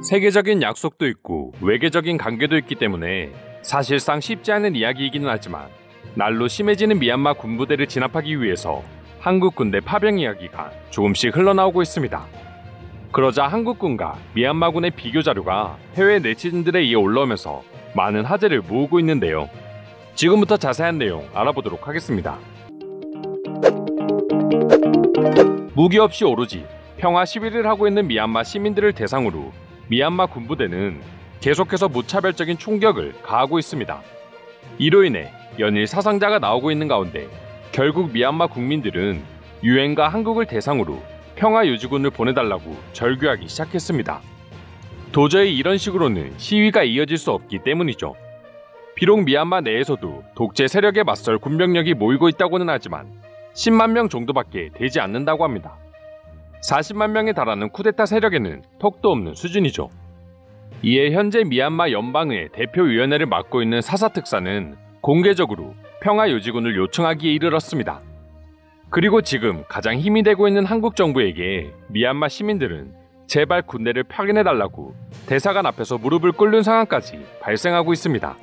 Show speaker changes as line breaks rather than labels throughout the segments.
세계적인 약속도 있고 외교적인 관계도 있기 때문에 사실상 쉽지 않은 이야기이기는 하지만 날로 심해지는 미얀마 군부대를 진압하기 위해서 한국 군대 파병 이야기가 조금씩 흘러나오고 있습니다. 그러자 한국군과 미얀마군의 비교 자료가 해외 네티즌들에 의해 올라오면서 많은 화제를 모으고 있는데요. 지금부터 자세한 내용 알아보도록 하겠습니다. 무기 없이 오로지 평화 시위를 하고 있는 미얀마 시민들을 대상으로 미얀마 군부대는 계속해서 무차별적인 총격을 가하고 있습니다. 이로 인해 연일 사상자가 나오고 있는 가운데 결국 미얀마 국민들은 유엔과 한국을 대상으로 평화유지군을 보내달라고 절규하기 시작했습니다. 도저히 이런 식으로는 시위가 이어질 수 없기 때문이죠. 비록 미얀마 내에서도 독재 세력에 맞설 군병력이 모이고 있다고는 하지만 10만 명 정도밖에 되지 않는다고 합니다. 40만 명에 달하는 쿠데타 세력에는 턱도 없는 수준이죠. 이에 현재 미얀마 연방의 대표위원회를 맡고 있는 사사특사는 공개적으로 평화유지군을 요청하기에 이르렀습니다. 그리고 지금 가장 힘이 되고 있는 한국 정부에게 미얀마 시민들은 제발 군대를 파견해달라고 대사관 앞에서 무릎을 꿇는 상황까지 발생하고 있습니다.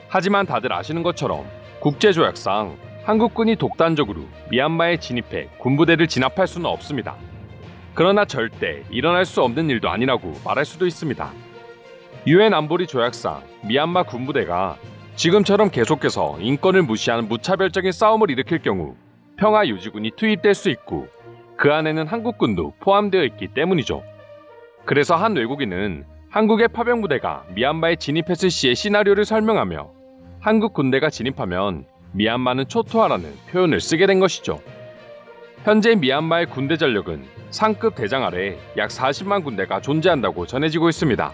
하지만 다들 아시는 것처럼 국제조약상 한국군이 독단적으로 미얀마에 진입해 군부대를 진압할 수는 없습니다. 그러나 절대 일어날 수 없는 일도 아니라고 말할 수도 있습니다. 유엔 안보리 조약상 미얀마 군부대가 지금처럼 계속해서 인권을 무시하는 무차별적인 싸움을 일으킬 경우 평화유지군이 투입될 수 있고 그 안에는 한국군도 포함되어 있기 때문이죠. 그래서 한 외국인은 한국의 파병부대가 미얀마에 진입했을 시의 시나리오를 설명하며 한국 군대가 진입하면 미얀마는 초토화라는 표현을 쓰게 된 것이죠. 현재 미얀마의 군대 전력은 상급 대장 아래 약 40만 군대가 존재한다고 전해지고 있습니다.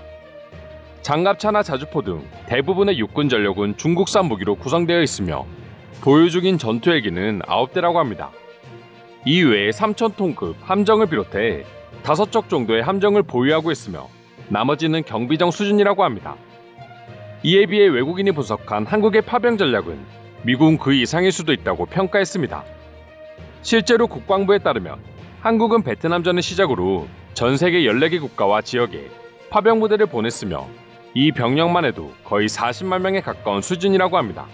장갑차나 자주포 등 대부분의 육군 전력은 중국산 무기로 구성되어 있으며 보유 중인 전투 헬기는 9대라고 합니다. 이외에 3,000톤급 함정을 비롯해 5척 정도의 함정을 보유하고 있으며 나머지는 경비정 수준이라고 합니다. 이에 비해 외국인이 분석한 한국의 파병 전략은 미군 그 이상일 수도 있다고 평가했습니다. 실제로 국방부에 따르면 한국은 베트남전을 시작으로 전 세계 14개 국가와 지역에 파병부대를 보냈으며 이 병력만 해도 거의 40만 명에 가까운 수준이라고 합니다.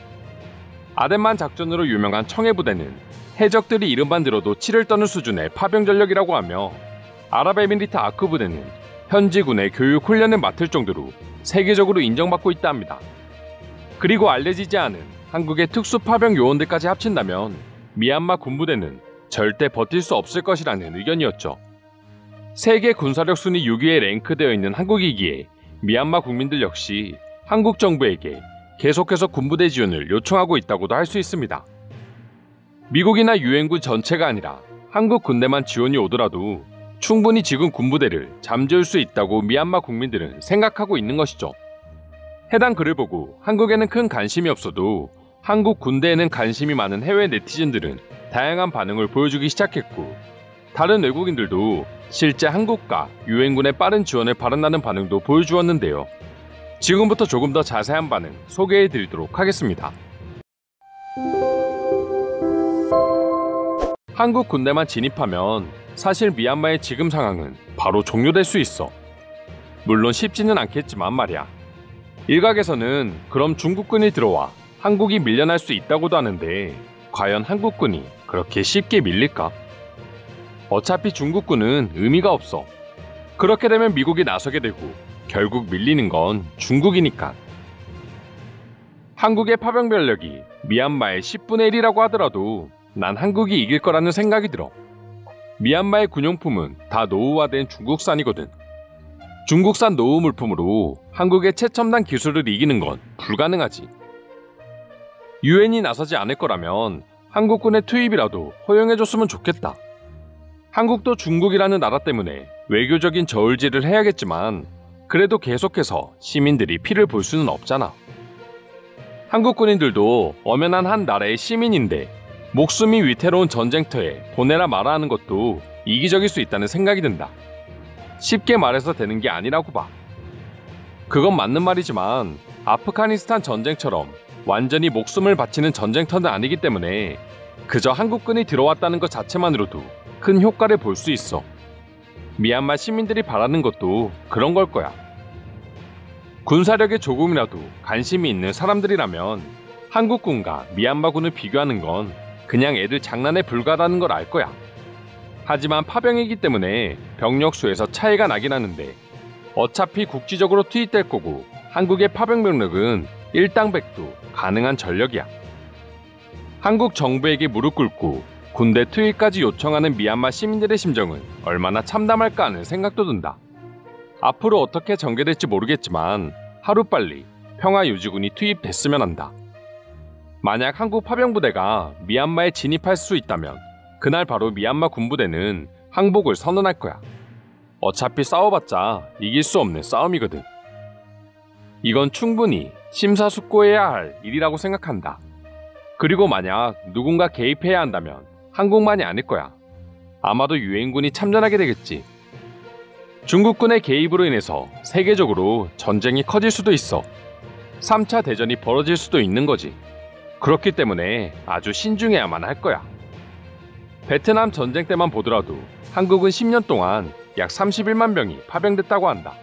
아덴만 작전으로 유명한 청해부대는 해적들이 이름만 들어도 치를 떠는 수준의 파병 전력이라고 하며 아랍에미리트 아크 부대는 현지군의 교육 훈련을 맡을 정도로 세계적으로 인정받고 있다 합니다. 그리고 알려지지 않은 한국의 특수 파병 요원들까지 합친다면 미얀마 군부대는 절대 버틸 수 없을 것이라는 의견이었죠. 세계 군사력 순위 6위에 랭크되어 있는 한국이기에 미얀마 국민들 역시 한국 정부에게 계속해서 군부대 지원을 요청하고 있다고도 할 수 있습니다. 미국이나 유엔군 전체가 아니라 한국 군대만 지원이 오더라도 충분히 지금 군부대를 잠재울 수 있다고 미얀마 국민들은 생각하고 있는 것이죠. 해당 글을 보고 한국에는 큰 관심이 없어도 한국 군대에는 관심이 많은 해외 네티즌들은 다양한 반응을 보여주기 시작했고 다른 외국인들도 실제 한국과 유엔군의 빠른 지원을 바란다는 반응도 보여주었는데요. 지금부터 조금 더 자세한 반응 소개해드리도록 하겠습니다. 한국 군대만 진입하면 사실 미얀마의 지금 상황은 바로 종료될 수 있어. 물론 쉽지는 않겠지만 말이야. 일각에서는 그럼 중국군이 들어와 한국이 밀려날 수 있다고도 하는데 과연 한국군이 그렇게 쉽게 밀릴까? 어차피 중국군은 의미가 없어. 그렇게 되면 미국이 나서게 되고 결국 밀리는 건 중국이니까. 한국의 파병 병력이 미얀마의 10분의 1이라고 하더라도 난 한국이 이길 거라는 생각이 들어. 미얀마의 군용품은 다 노후화된 중국산이거든. 중국산 노후 물품으로 한국의 최첨단 기술을 이기는 건 불가능하지. 유엔이 나서지 않을 거라면 한국군의 투입이라도 허용해줬으면 좋겠다. 한국도 중국이라는 나라 때문에 외교적인 저울질을 해야겠지만 그래도 계속해서 시민들이 피를 볼 수는 없잖아. 한국 군인들도 엄연한 한 나라의 시민인데 목숨이 위태로운 전쟁터에 보내라 마라 하는 것도 이기적일 수 있다는 생각이 든다. 쉽게 말해서 되는 게 아니라고 봐. 그건 맞는 말이지만 아프가니스탄 전쟁처럼 완전히 목숨을 바치는 전쟁터는 아니기 때문에 그저 한국군이 들어왔다는 것 자체만으로도 큰 효과를 볼 수 있어. 미얀마 시민들이 바라는 것도 그런 걸 거야. 군사력에 조금이라도 관심이 있는 사람들이라면 한국군과 미얀마군을 비교하는 건 그냥 애들 장난에 불과하다는 걸 알 거야. 하지만 파병이기 때문에 병력 수에서 차이가 나긴 하는데 어차피 국지적으로 투입될 거고 한국의 파병 병력은 일당백두 가능한 전력이야. 한국 정부에게 무릎 꿇고 군대 투입까지 요청하는 미얀마 시민들의 심정은 얼마나 참담할까 하는 생각도 든다. 앞으로 어떻게 전개될지 모르겠지만 하루빨리 평화유지군이 투입됐으면 한다. 만약 한국 파병부대가 미얀마에 진입할 수 있다면 그날 바로 미얀마 군부대는 항복을 선언할 거야. 어차피 싸워봤자 이길 수 없는 싸움이거든. 이건 충분히 심사숙고해야 할 일이라고 생각한다. 그리고 만약 누군가 개입해야 한다면 한국만이 아닐 거야. 아마도 유엔군이 참전하게 되겠지. 중국군의 개입으로 인해서 세계적으로 전쟁이 커질 수도 있어. 3차 대전이 벌어질 수도 있는 거지. 그렇기 때문에 아주 신중해야만 할 거야. 베트남 전쟁 때만 보더라도 한국은 10년 동안 약 31만 명이 파병됐다고 한다.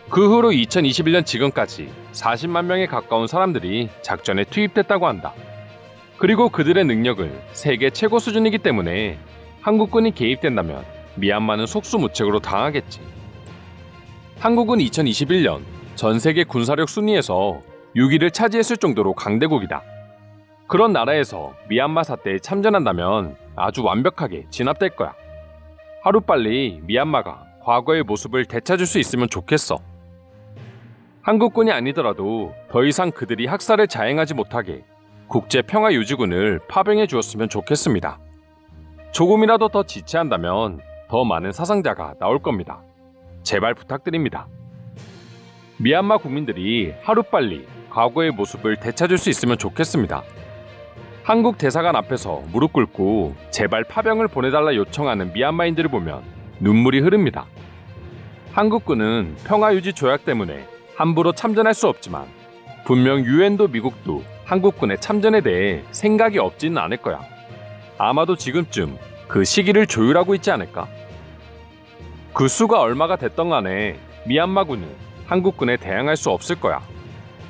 그 후로 2021년 지금까지 40만 명에 가까운 사람들이 작전에 투입됐다고 한다. 그리고 그들의 능력은 세계 최고 수준이기 때문에 한국군이 개입된다면 미얀마는 속수무책으로 당하겠지. 한국은 2021년 전 세계 군사력 순위에서 6위를 차지했을 정도로 강대국이다. 그런 나라에서 미얀마 사태에 참전한다면 아주 완벽하게 진압될 거야. 하루빨리 미얀마가 과거의 모습을 되찾을 수 있으면 좋겠어. 한국군이 아니더라도 더 이상 그들이 학살을 자행하지 못하게 국제평화유지군을 파병해 주었으면 좋겠습니다. 조금이라도 더 지체한다면 더 많은 사상자가 나올 겁니다. 제발 부탁드립니다. 미얀마 국민들이 하루빨리 과거의 모습을 되찾을 수 있으면 좋겠습니다. 한국 대사관 앞에서 무릎 꿇고 제발 파병을 보내달라 요청하는 미얀마인들을 보면 눈물이 흐릅니다. 한국군은 평화유지 조약 때문에 함부로 참전할 수 없지만 분명 유엔도 미국도 한국군의 참전에 대해 생각이 없지는 않을 거야. 아마도 지금쯤 그 시기를 조율하고 있지 않을까? 그 수가 얼마가 됐던 간에 미얀마군은 한국군에 대항할 수 없을 거야.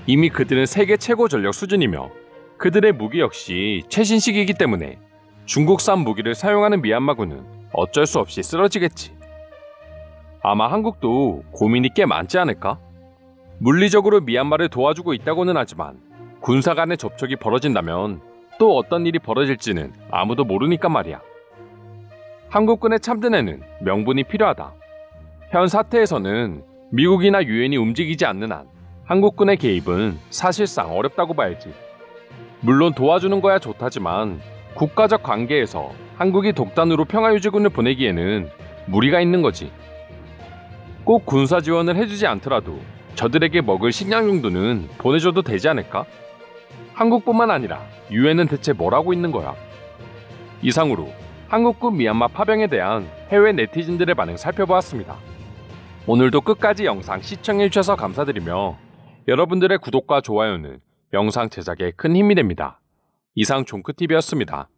이미 그들은 세계 최고 전력 수준이며 그들의 무기 역시 최신식이기 때문에 중국산 무기를 사용하는 미얀마군은 어쩔 수 없이 쓰러지겠지. 아마 한국도 고민이 꽤 많지 않을까? 물리적으로 미얀마를 도와주고 있다고는 하지만 군사 간의 접촉이 벌어진다면 또 어떤 일이 벌어질지는 아무도 모르니까 말이야. 한국군의 참전에는 명분이 필요하다. 현 사태에서는 미국이나 유엔이 움직이지 않는 한 한국군의 개입은 사실상 어렵다고 봐야지. 물론 도와주는 거야 좋다지만 국가적 관계에서 한국이 독단으로 평화유지군을 보내기에는 무리가 있는 거지. 꼭 군사 지원을 해주지 않더라도 저들에게 먹을 식량 정도는 보내줘도 되지 않을까? 한국뿐만 아니라 유엔은 대체 뭘 하고 있는 거야? 이상으로 한국군 미얀마 파병에 대한 해외 네티즌들의 반응 살펴보았습니다. 오늘도 끝까지 영상 시청해주셔서 감사드리며 여러분들의 구독과 좋아요는 영상 제작에 큰 힘이 됩니다. 이상 종크TV였습니다.